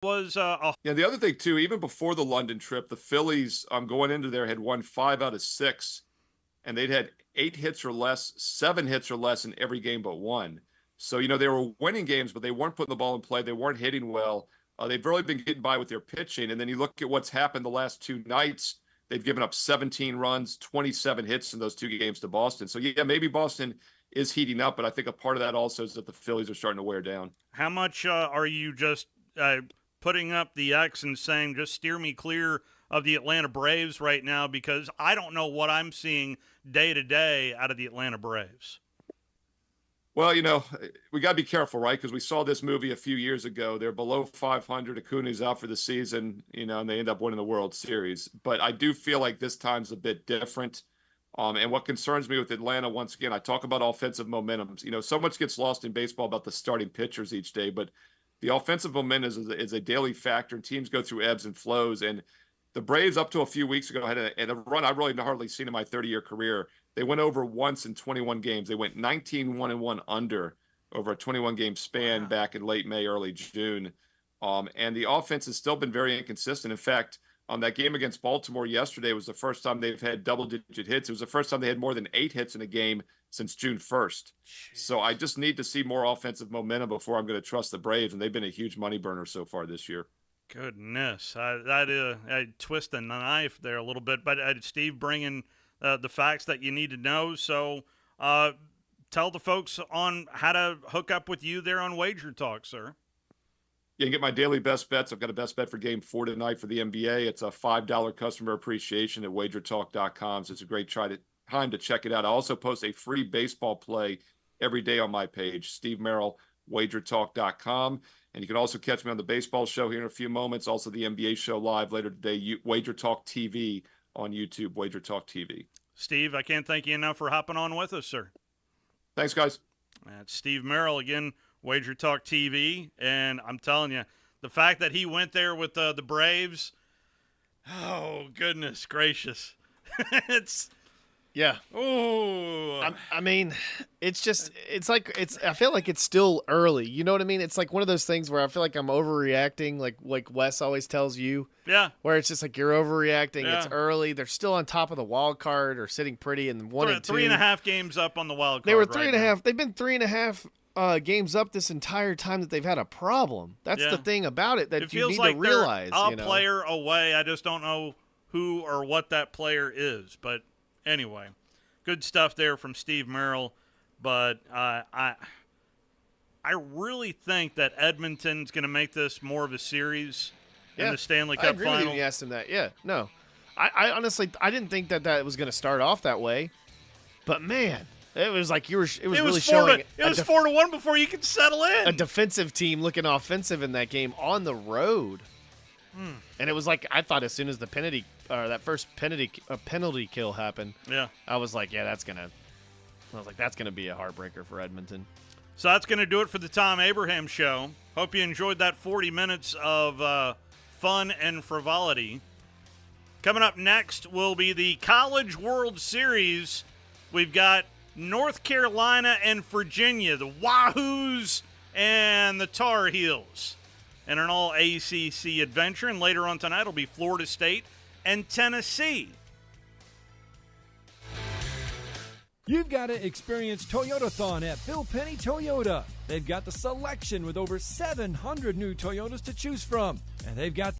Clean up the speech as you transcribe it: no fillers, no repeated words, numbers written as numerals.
was Yeah, the other thing too, even before the London trip, the Phillies going into there had won 5 out of 6, and they'd had 8 hits or less, 7 hits or less in every game but one. So they were winning games, but they weren't putting the ball in play. They weren't hitting well. They've really been getting by with their pitching. And then you look at what's happened the last 2 nights. They've given up 17 runs, 27 hits in those 2 games to Boston. So yeah, maybe Boston is heating up, but I think a part of that also is that the Phillies are starting to wear down. how much are you just putting up the X and saying just steer me clear of the Atlanta Braves right now, because I don't know what I'm seeing day to day out of the Atlanta Braves. Well, we got to be careful, right? Because we saw this movie a few years ago. They're below 500. Acuna's out for the season, and they end up winning the World Series. But I do feel like this time's a bit different. And what concerns me with Atlanta, once again, I talk about offensive momentums. So much gets lost in baseball about the starting pitchers each day, but the offensive momentum is a daily factor, and teams go through ebbs and flows. And the Braves, up to a few weeks ago, had a run I've really hardly seen in my 30-year career. They went over once in 21 games. They went 19-1-1 under over a 21-game span back in late May, early June. And the offense has still been very inconsistent. In fact, that game against Baltimore yesterday was the first time they've had double-digit hits. It was the first time they had more than 8 hits in a game since June 1st. Jeez. So I just need to see more offensive momentum before I'm going to trust the Braves, and they've been a huge money burner so far this year. Goodness, I twist the knife there a little bit, but Steve bringing the facts that you need to know. So tell the folks on how to hook up with you there on Wager Talk, sir. You can get my daily best bets. I've got a best bet for Game 4 tonight for the NBA. It's a $5 customer appreciation at wagertalk.com. So it's a great time to check it out. I also post a free baseball play every day on my page, Steve Merrill, wagertalk.com. And you can also catch me on the baseball show here in a few moments. Also the NBA show live later today, Wager Talk TV on YouTube, Wager Talk TV. Steve, I can't thank you enough for hopping on with us, sir. Thanks, guys. That's Steve Merrill again, Wager Talk TV. And I'm telling you, the fact that he went there with the Braves, oh, goodness gracious. Yeah. Oh. I mean, I feel like it's still early. You know what I mean? It's like one of those things where I feel like I'm overreacting, like Wes always tells you. Yeah. Where it's just like you're overreacting. Yeah. It's early. They're still on top of the wild card or sitting pretty in 1 and 2. 3.5 games up on the wild card. They were 3.5. Now. They've been 3.5 games up this entire time that they've had a problem. That's the thing about it that you need to realize. A player away. I just don't know who or what that player is, but. Anyway, good stuff there from Steve Merrill, but I really think that Edmonton's going to make this more of a series in the Stanley Cup Final. I agree final. with you asked him that. Yeah, no, I honestly I didn't think that was going to start off that way, but man, it was like it was really showing. It was 4-1 before you could settle in. A defensive team looking offensive in that game on the road. And it was like I thought as soon as the that first penalty kill happened, I was like, that's gonna be a heartbreaker for Edmonton. So that's gonna do it for the Thom Abraham Show. Hope you enjoyed that 40 minutes of fun and frivolity. Coming up next will be the College World Series. We've got North Carolina and Virginia, the Wahoos and the Tar Heels. And an all-ACC adventure. And later on tonight will be Florida State and Tennessee. You've got to experience Toyotathon at Phil Penny Toyota. They've got the selection with over 700 new Toyotas to choose from. And they've got